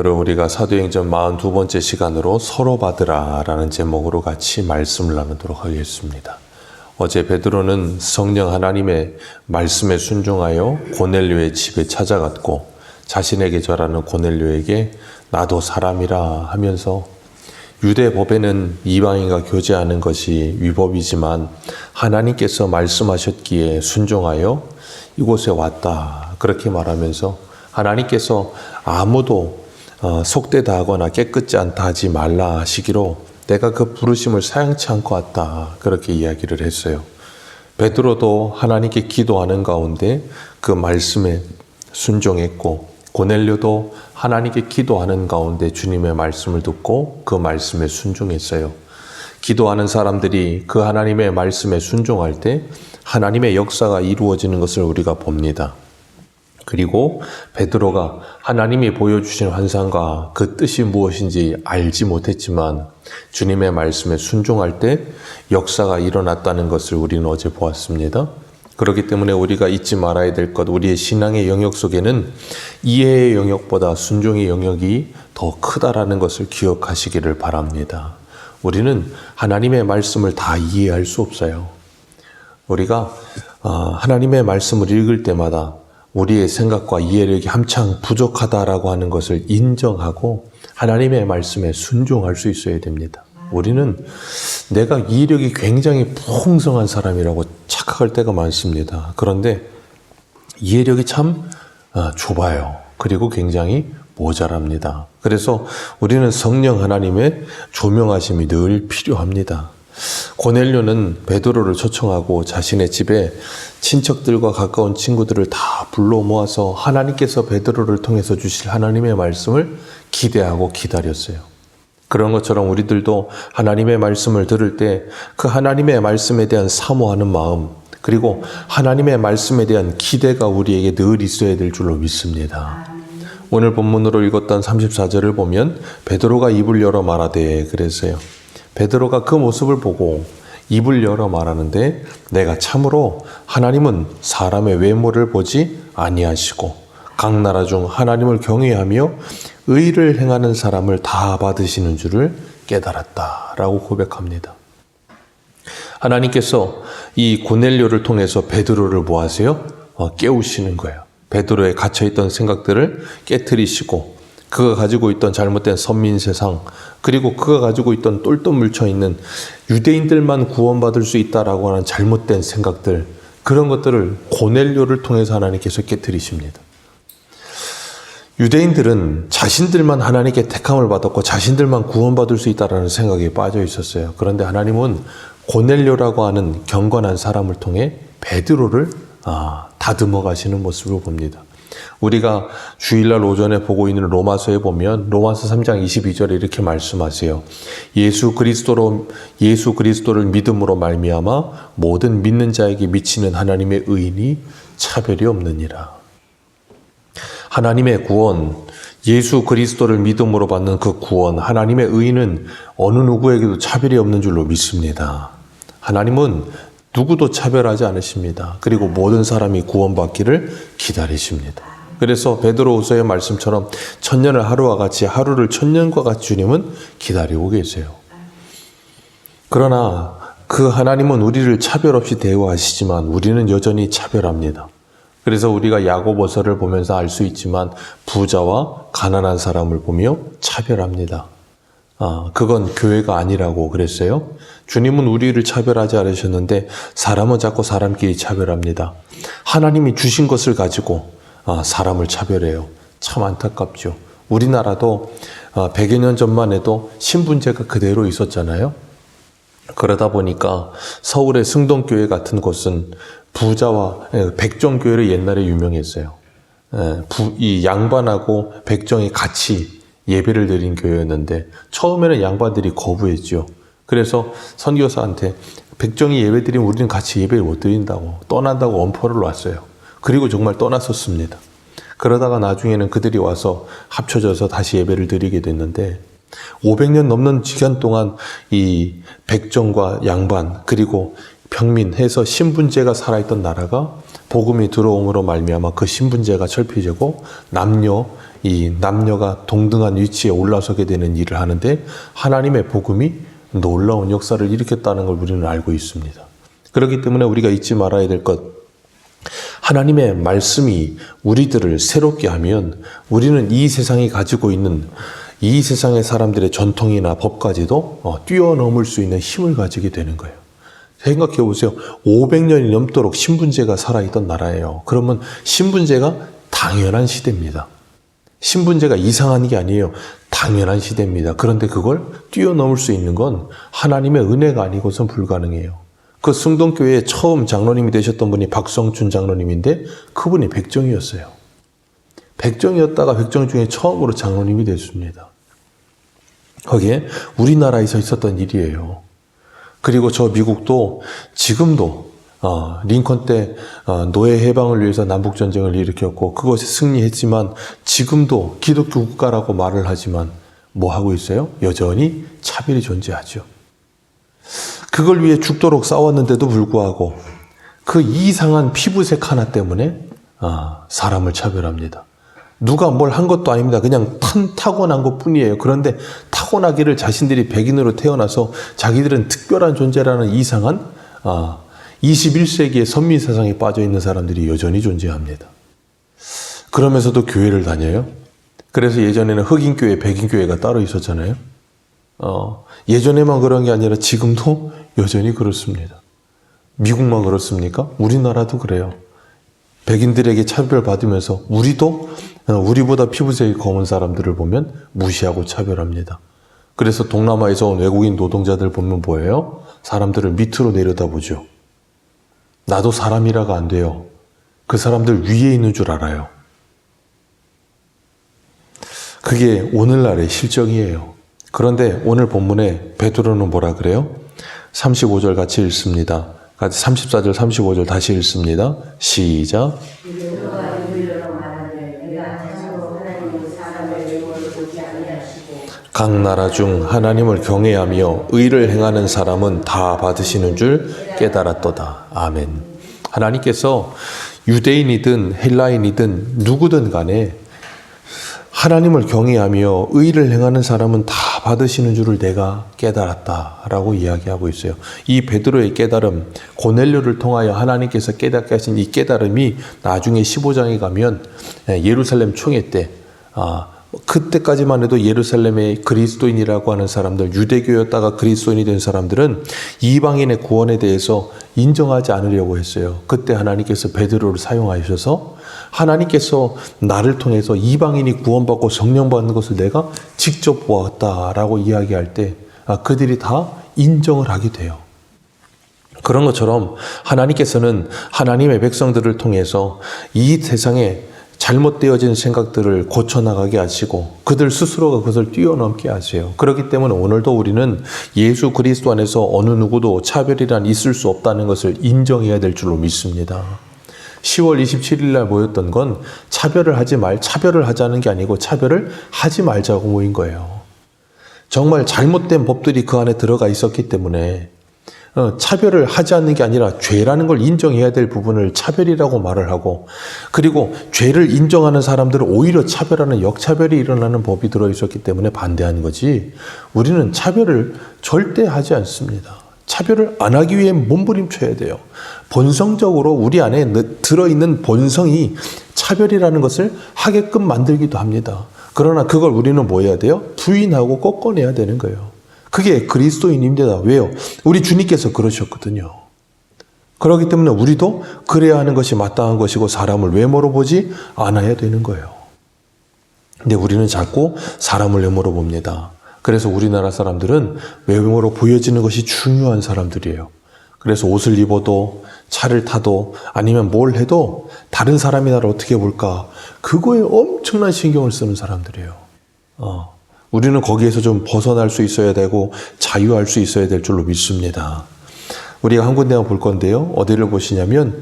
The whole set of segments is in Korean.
오늘은 우리가 사도행전 42번째 시간으로 서로 받으라 라는 제목으로 같이 말씀을 나누도록 하겠습니다. 어제 베드로는 성령 하나님의 말씀에 순종하여 고넬료의 집에 찾아갔고 자신에게 절하는 고넬료에게 나도 사람이라 하면서 유대 법에는 이방인과 교제하는 것이 위법이지만 하나님께서 말씀하셨기에 순종하여 이곳에 왔다 그렇게 말하면서 하나님께서 아무도 속되다 하거나 깨끗지 않다 하지 말라 하시기로 내가 그 부르심을 사양치 않고 왔다 그렇게 이야기를 했어요. 베드로도 하나님께 기도하는 가운데 그 말씀에 순종했고 고넬료도 하나님께 기도하는 가운데 주님의 말씀을 듣고 그 말씀에 순종했어요. 기도하는 사람들이 그 하나님의 말씀에 순종할 때 하나님의 역사가 이루어지는 것을 우리가 봅니다. 그리고 베드로가 하나님이 보여주신 환상과 그 뜻이 무엇인지 알지 못했지만 주님의 말씀에 순종할 때 역사가 일어났다는 것을 우리는 어제 보았습니다. 그렇기 때문에 우리가 잊지 말아야 될 것, 우리의 신앙의 영역 속에는 이해의 영역보다 순종의 영역이 더 크다라는 것을 기억하시기를 바랍니다. 우리는 하나님의 말씀을 다 이해할 수 없어요. 우리가 하나님의 말씀을 읽을 때마다 우리의 생각과 이해력이 한창 부족하다라고 하는 것을 인정하고 하나님의 말씀에 순종할 수 있어야 됩니다. 우리는 내가 이해력이 굉장히 풍성한 사람이라고 착각할 때가 많습니다. 그런데 이해력이 참 좁아요. 그리고 굉장히 모자랍니다. 그래서 우리는 성령 하나님의 조명하심이 늘 필요합니다. 고넬료는 베드로를 초청하고 자신의 집에 친척들과 가까운 친구들을 다 불러 모아서 하나님께서 베드로를 통해서 주실 하나님의 말씀을 기대하고 기다렸어요. 그런 것처럼 우리들도 하나님의 말씀을 들을 때 그 하나님의 말씀에 대한 사모하는 마음 그리고 하나님의 말씀에 대한 기대가 우리에게 늘 있어야 될 줄로 믿습니다. 오늘 본문으로 읽었던 34절을 보면 베드로가 입을 열어 말하되 그랬어요. 베드로가 그 모습을 보고 입을 열어 말하는데 내가 참으로 하나님은 사람의 외모를 보지 아니하시고 각 나라 중 하나님을 경외하며 의를 행하는 사람을 다 받으시는 줄을 깨달았다라고 고백합니다. 하나님께서 이 고넬료를 통해서 베드로를 뭐 하세요? 깨우시는 거예요. 베드로에 갇혀있던 생각들을 깨트리시고 그가 가지고 있던 잘못된 선민세상 그리고 그가 가지고 있던 똘똘 뭉쳐있는 유대인들만 구원받을 수 있다라고 하는 잘못된 생각들 그런 것들을 고넬료를 통해서 하나님께서 깨트리십니다. 유대인들은 자신들만 하나님께 택함을 받았고 자신들만 구원받을 수 있다라는 생각에 빠져 있었어요. 그런데 하나님은 고넬료라고 하는 경건한 사람을 통해 베드로를 다듬어 가시는 모습을 봅니다. 우리가 주일날 오전에 보고 있는 로마서에 보면 로마서 3장 22절에 이렇게 말씀하세요. 예수 그리스도를 믿음으로 말미암아 모든 믿는 자에게 미치는 하나님의 의인이 차별이 없느니라. 하나님의 구원, 예수 그리스도를 믿음으로 받는 그 구원, 하나님의 의인은 어느 누구에게도 차별이 없는 줄로 믿습니다. 하나님은 누구도 차별하지 않으십니다. 그리고 모든 사람이 구원받기를 기다리십니다. 그래서 베드로후서의 말씀처럼 천년을 하루와 같이 하루를 천년과 같이 주님은 기다리고 계세요. 그러나 그 하나님은 우리를 차별 없이 대우하시지만 우리는 여전히 차별합니다. 그래서 우리가 야고보서를 보면서 알 수 있지만 부자와 가난한 사람을 보며 차별합니다. 그건 교회가 아니라고 그랬어요. 주님은 우리를 차별하지 않으셨는데 사람은 자꾸 사람끼리 차별합니다. 하나님이 주신 것을 가지고 사람을 차별해요. 참 안타깝죠. 우리나라도 100여 년 전만 해도 신분제가 그대로 있었잖아요. 그러다 보니까 서울의 승동교회 같은 곳은 부자와 백정교회로 옛날에 유명했어요. 이 양반하고 백정이 같이 예배를 드린 교회였는데 처음에는 양반들이 거부했죠. 그래서 선교사한테 백정이 예배 드리면 우리는 같이 예배를 못 드린다고 떠난다고 엄포를 놨어요. 그리고 정말 떠났었습니다. 그러다가 나중에는 그들이 와서 합쳐져서 다시 예배를 드리게 됐는데 500년 넘는 기간 동안 이 백정과 양반 그리고 평민 해서 신분제가 살아있던 나라가 복음이 들어옴으로 말미암아 그 신분제가 철폐되고 남녀 이 남녀가 동등한 위치에 올라서게 되는 일을 하는데 하나님의 복음이 놀라운 역사를 일으켰다는 걸 우리는 알고 있습니다. 그렇기 때문에 우리가 잊지 말아야 될 것, 하나님의 말씀이 우리들을 새롭게 하면 우리는 이 세상이 가지고 있는 이 세상의 사람들의 전통이나 법까지도 뛰어넘을 수 있는 힘을 가지게 되는 거예요. 생각해 보세요. 500년이 넘도록 신분제가 살아있던 나라예요. 그러면 신분제가 당연한 시대입니다. 신분제가 이상한 게 아니에요. 당연한 시대입니다. 그런데 그걸 뛰어넘을 수 있는 건 하나님의 은혜가 아니고선 불가능해요. 그 승동교회에 처음 장로님이 되셨던 분이 박성춘 장로님인데 그분이 백정이었어요. 백정이었다가 백정 중에 처음으로 장로님이 됐습니다. 거기에 우리나라에서 있었던 일이에요. 그리고 저 미국도 지금도 링컨 때 노예 해방을 위해서 남북전쟁을 일으켰고 그것이 승리했지만 지금도 기독교 국가라고 말을 하지만 뭐 하고 있어요? 여전히 차별이 존재하죠. 그걸 위해 죽도록 싸웠는데도 불구하고 그 이상한 피부색 하나 때문에 사람을 차별합니다. 누가 뭘 한 것도 아닙니다. 그냥 타고난 것뿐이에요. 그런데 타고나기를 자신들이 백인으로 태어나서 자기들은 특별한 존재라는 이상한 21세기의 선민세상에 빠져있는 사람들이 여전히 존재합니다. 그러면서도 교회를 다녀요. 그래서 예전에는 흑인교회, 백인교회가 따로 있었잖아요. 예전에만 그런 게 아니라 지금도 여전히 그렇습니다. 미국만 그렇습니까? 우리나라도 그래요. 백인들에게 차별받으면서 우리보다 피부색이 검은 사람들을 보면 무시하고 차별합니다. 그래서 동남아에서 온 외국인 노동자들 보면 뭐예요? 사람들을 밑으로 내려다보죠. 나도 사람이라가 안 돼요. 그 사람들 위에 있는 줄 알아요. 그게 오늘날의 실정이에요. 그런데 오늘 본문에 베드로는 뭐라 그래요? 35절 같이 읽습니다. 34절, 35절 다시 읽습니다. 시작. 각 나라 중 하나님을 경외하며 의를 행하는 사람은 다 받으시는 줄 깨달았도다. 아멘. 하나님께서 유대인이든 헬라인이든 누구든 간에 하나님을 경외하며 의를 행하는 사람은 다 받으시는 줄을 내가 깨달았다라고 이야기하고 있어요. 이 베드로의 깨달음, 고넬료를 통하여 하나님께서 깨닫게 하신 이 깨달음이 나중에 15장에 가면 예루살렘 총회 때 그때까지만 해도 예루살렘의 그리스도인이라고 하는 사람들, 유대교였다가 그리스도인이 된 사람들은 이방인의 구원에 대해서 인정하지 않으려고 했어요. 그때 하나님께서 베드로를 사용하셔서 하나님께서 나를 통해서 이방인이 구원받고 성령 받는 것을 내가 직접 보았다라고 이야기할 때 그들이 다 인정을 하게 돼요. 그런 것처럼 하나님께서는 하나님의 백성들을 통해서 이 세상에 잘못되어진 생각들을 고쳐나가게 하시고 그들 스스로가 그것을 뛰어넘게 하세요. 그렇기 때문에 오늘도 우리는 예수 그리스도 안에서 어느 누구도 차별이란 있을 수 없다는 것을 인정해야 될 줄로 믿습니다. 10월 27일 날 모였던 건 차별을 하자는 게 아니고 차별을 하지 말자고 모인 거예요. 정말 잘못된 법들이 그 안에 들어가 있었기 때문에 차별을 하지 않는 게 아니라 죄라는 걸 인정해야 될 부분을 차별이라고 말을 하고 그리고 죄를 인정하는 사람들은 오히려 차별하는 역차별이 일어나는 법이 들어있었기 때문에 반대하는 거지 우리는 차별을 절대 하지 않습니다. 차별을 안 하기 위해 몸부림쳐야 돼요. 본성적으로 우리 안에 들어있는 본성이 차별이라는 것을 하게끔 만들기도 합니다. 그러나 그걸 우리는 뭐 해야 돼요? 부인하고 꺾어내야 되는 거예요. 그게 그리스도인입니다. 왜요? 우리 주님께서 그러셨거든요. 그렇기 때문에 우리도 그래야 하는 것이 마땅한 것이고 사람을 외모로 보지 않아야 되는 거예요. 근데 우리는 자꾸 사람을 외모로 봅니다. 그래서 우리나라 사람들은 외모로 보여지는 것이 중요한 사람들이에요. 그래서 옷을 입어도 차를 타도 아니면 뭘 해도 다른 사람이 나를 어떻게 볼까 그거에 엄청난 신경을 쓰는 사람들이에요. 우리는 거기에서 좀 벗어날 수 있어야 되고 자유할 수 있어야 될 줄로 믿습니다. 우리가 한 군데만 볼 건데요. 어디를 보시냐면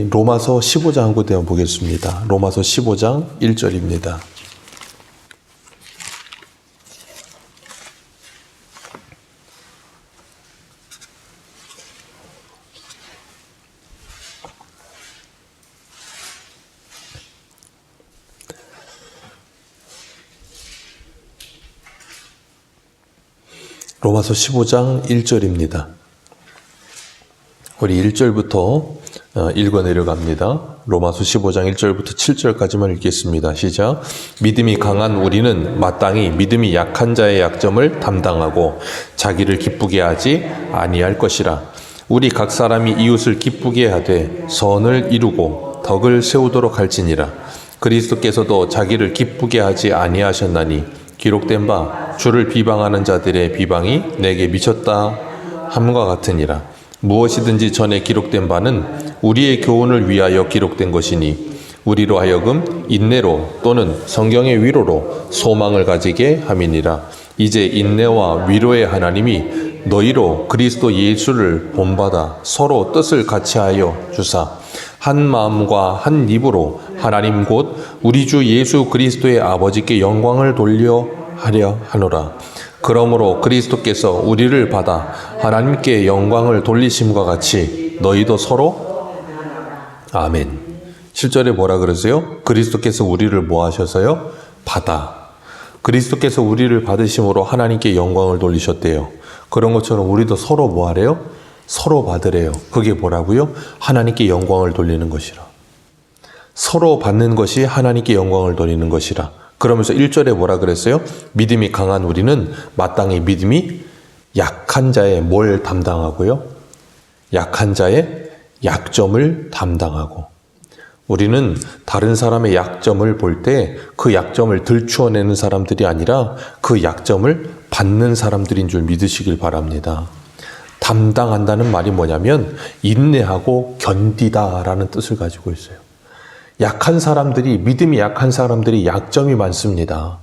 로마서 15장 한 군데만 보겠습니다. 로마서 15장 1절입니다. 로마서 15장 1절입니다. 우리 1절부터 읽어 내려갑니다. 로마서 15장 1절부터 7절까지만 읽겠습니다. 시작. 믿음이 강한 우리는 마땅히 믿음이 약한 자의 약점을 담당하고 자기를 기쁘게 하지 아니할 것이라. 우리 각 사람이 이웃을 기쁘게 하되 선을 이루고 덕을 세우도록 할지니라. 그리스도께서도 자기를 기쁘게 하지 아니하셨나니 기록된 바 주를 비방하는 자들의 비방이 내게 미쳤다 함과 같으니라. 무엇이든지 전에 기록된 바는 우리의 교훈을 위하여 기록된 것이니 우리로 하여금 인내로 또는 성경의 위로로 소망을 가지게 함이니라. 이제 인내와 위로의 하나님이 너희로 그리스도 예수를 본받아 서로 뜻을 같이하여 주사 한 마음과 한 입으로 하나님 곧 우리 주 예수 그리스도의 아버지께 영광을 돌려 하려 하노라. 그러므로 그리스도께서 우리를 받아 하나님께 영광을 돌리심과 같이 너희도 서로 아멘. 7절에 뭐라 그러세요? 그리스도께서 우리를 뭐 하셔서요? 받아. 그리스도께서 우리를 받으심으로 하나님께 영광을 돌리셨대요. 그런 것처럼 우리도 서로 뭐 하래요? 서로 받으래요. 그게 뭐라고요? 하나님께 영광을 돌리는 것이라. 서로 받는 것이 하나님께 영광을 돌리는 것이라. 그러면서 1절에 뭐라 그랬어요? 믿음이 강한 우리는 마땅히 믿음이 약한 자의 뭘 담당하고요? 약한 자의 약점을 담당하고. 우리는 다른 사람의 약점을 볼 때 그 약점을 들추어내는 사람들이 아니라 그 약점을 받는 사람들인 줄 믿으시길 바랍니다. 담당한다는 말이 뭐냐면 인내하고 견디다라는 뜻을 가지고 있어요. 약한 사람들이, 믿음이 약한 사람들이 약점이 많습니다.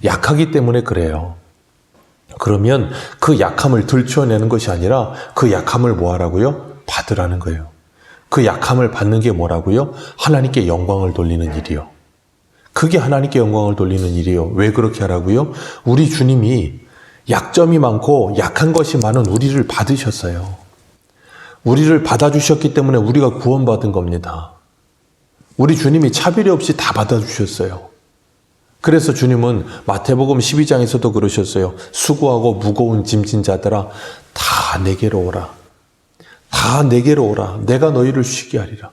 약하기 때문에 그래요. 그러면 그 약함을 들추어내는 것이 아니라 그 약함을 뭐 하라고요? 받으라는 거예요. 그 약함을 받는 게 뭐라고요? 하나님께 영광을 돌리는 일이요. 그게 하나님께 영광을 돌리는 일이요. 왜 그렇게 하라고요? 우리 주님이 약점이 많고 약한 것이 많은 우리를 받으셨어요. 우리를 받아주셨기 때문에 우리가 구원받은 겁니다. 우리 주님이 차별이 없이 다 받아주셨어요. 그래서 주님은 마태복음 12장에서도 그러셨어요. 수고하고 무거운 짐진 자들아 다 내게로 오라. 다 내게로 오라. 내가 너희를 쉬게 하리라.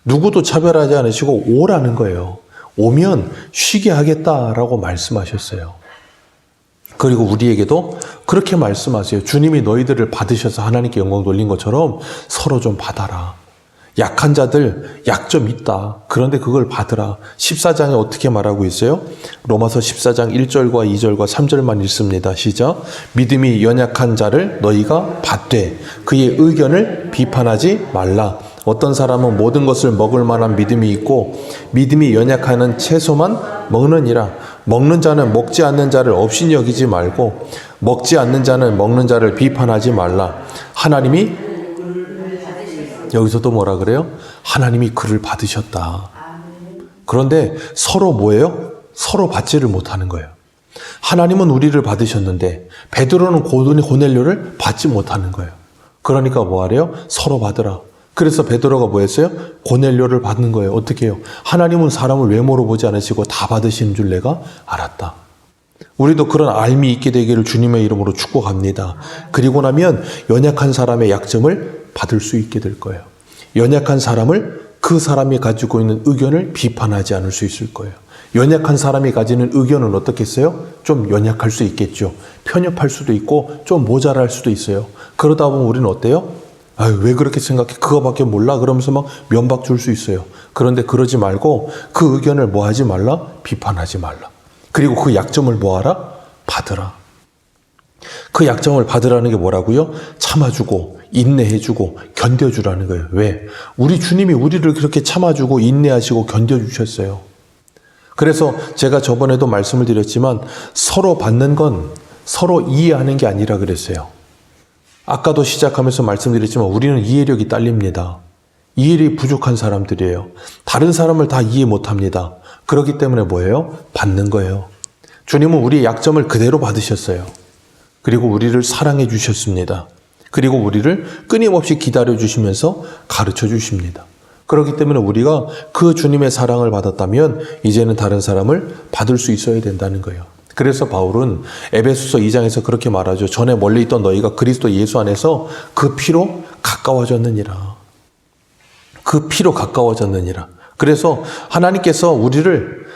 누구도 차별하지 않으시고 오라는 거예요. 오면 쉬게 하겠다라고 말씀하셨어요. 그리고 우리에게도 그렇게 말씀하세요. 주님이 너희들을 받으셔서 하나님께 영광 돌린 것처럼 서로 좀 받아라. 약한 자들 약점 있다. 그런데 그걸 받으라. 14장에 어떻게 말하고 있어요? 로마서 14장 1절과 2절과 3절만 읽습니다. 시작. 믿음이 연약한 자를 너희가 받되 그의 의견을 비판하지 말라. 어떤 사람은 모든 것을 먹을 만한 믿음이 있고 믿음이 연약하는 채소만 먹느니라. 먹는 자는 먹지 않는 자를 없이 여기지 말고 먹지 않는 자는 먹는 자를 비판하지 말라. 하나님이 여기서도 뭐라 그래요? 하나님이 그를 받으셨다. 그런데 서로 뭐예요? 서로 받지를 못하는 거예요. 하나님은 우리를 받으셨는데 베드로는 고넬료를 받지 못하는 거예요. 그러니까 뭐 하래요? 서로 받으라. 그래서 베드로가 뭐 했어요? 고넬료를 받는 거예요. 어떻게 해요? 하나님은 사람을 외모로 보지 않으시고 다 받으시는 줄 내가 알았다. 우리도 그런 알미 있게 되기를 주님의 이름으로 축복합니다. 그리고 나면 연약한 사람의 약점을 받을 수 있게 될 거예요. 연약한 사람을 그 사람이 가지고 있는 의견을 비판하지 않을 수 있을 거예요. 연약한 사람이 가지는 의견은 어떻겠어요? 좀 연약할 수 있겠죠. 편협할 수도 있고 좀 모자랄 수도 있어요. 그러다 보면 우리는 어때요? 아유, 왜 그렇게 생각해? 그거밖에 몰라? 그러면서 막 면박 줄 수 있어요. 그런데 그러지 말고 그 의견을 뭐 하지 말라? 비판하지 말라. 그리고 그 약점을 뭐 하라? 받으라. 그 약점을 받으라는 게 뭐라고요? 참아주고 인내해주고 견뎌주라는 거예요. 왜? 우리 주님이 우리를 그렇게 참아주고 인내하시고 견뎌주셨어요. 그래서 제가 저번에도 말씀을 드렸지만 서로 받는 건 서로 이해하는 게 아니라 그랬어요. 아까도 시작하면서 말씀드렸지만 우리는 이해력이 딸립니다. 이해력이 부족한 사람들이에요. 다른 사람을 다 이해 못합니다. 그렇기 때문에 뭐예요? 받는 거예요. 주님은 우리의 약점을 그대로 받으셨어요. 그리고 우리를 사랑해 주셨습니다. 그리고 우리를 끊임없이 기다려 주시면서 가르쳐 주십니다. 그렇기 때문에 우리가 그 주님의 사랑을 받았다면 이제는 다른 사람을 받을 수 있어야 된다는 거예요. 그래서 바울은 에베소서 2장에서 그렇게 말하죠. 전에 멀리 있던 너희가 그리스도 예수 안에서 그 피로 가까워졌느니라. 그 피로 가까워졌느니라. 그래서 하나님께서 우리를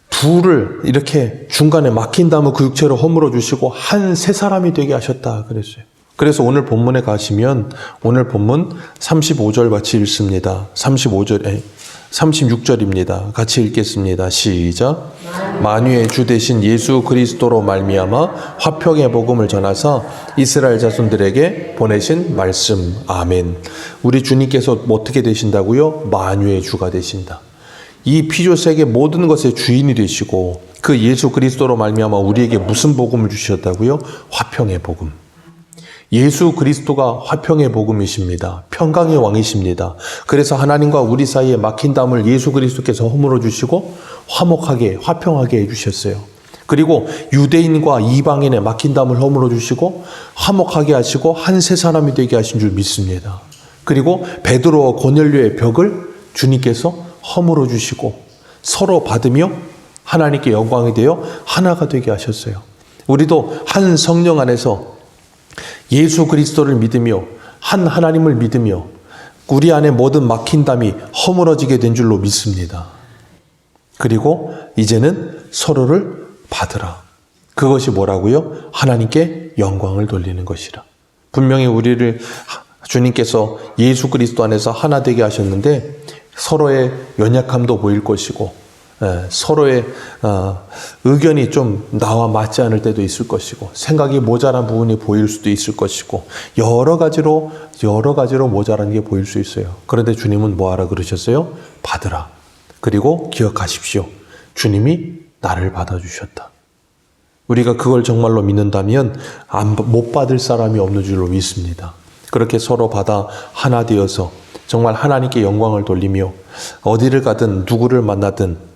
둘을 이렇게 중간에 막힌다면 그 육체로 허물어 주시고 한 새 사람이 되게 하셨다 그랬어요. 그래서 오늘 본문에 가시면 오늘 본문 35절 같이 읽습니다. 36절입니다. 같이 읽겠습니다. 시작. 만유의 주 되신 예수 그리스도로 말미암아 화평의 복음을 전하사 이스라엘 자손들에게 보내신 말씀. 아멘. 우리 주님께서 어떻게 되신다고요? 만유의 주가 되신다. 이 피조세계 모든 것의 주인이 되시고 그 예수 그리스도로 말미암아 우리에게 무슨 복음을 주셨다고요? 화평의 복음. 예수 그리스도가 화평의 복음이십니다. 평강의 왕이십니다. 그래서 하나님과 우리 사이에 막힌 담을 예수 그리스도께서 허물어 주시고 화목하게 화평하게 해주셨어요. 그리고 유대인과 이방인의 막힌 담을 허물어 주시고 화목하게 하시고 한 새 사람이 되게 하신 줄 믿습니다. 그리고 베드로와 고넬료의 벽을 주님께서 허물어 주시고 서로 받으며 하나님께 영광이 되어 하나가 되게 하셨어요. 우리도 한 성령 안에서 예수 그리스도를 믿으며 한 하나님을 믿으며 우리 안에 모든 막힌 담이 허물어지게 된 줄로 믿습니다. 그리고 이제는 서로를 받으라. 그것이 뭐라고요? 하나님께 영광을 돌리는 것이라. 분명히 우리를 주님께서 예수 그리스도 안에서 하나 되게 하셨는데 서로의 연약함도 보일 것이고 서로의 의견이 좀 나와 맞지 않을 때도 있을 것이고 생각이 모자란 부분이 보일 수도 있을 것이고 여러 가지로 모자란 게 보일 수 있어요. 그런데 주님은 뭐하라 그러셨어요? 받으라. 그리고 기억하십시오. 주님이 나를 받아주셨다. 우리가 그걸 정말로 믿는다면 못 받을 사람이 없는 줄로 믿습니다. 그렇게 서로 받아 하나 되어서 정말 하나님께 영광을 돌리며 어디를 가든 누구를 만나든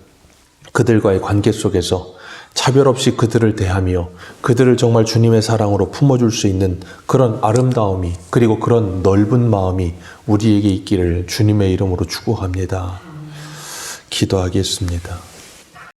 그들과의 관계 속에서 차별 없이 그들을 대하며 그들을 정말 주님의 사랑으로 품어줄 수 있는 그런 아름다움이 그리고 그런 넓은 마음이 우리에게 있기를 주님의 이름으로 축복합니다. 기도하겠습니다.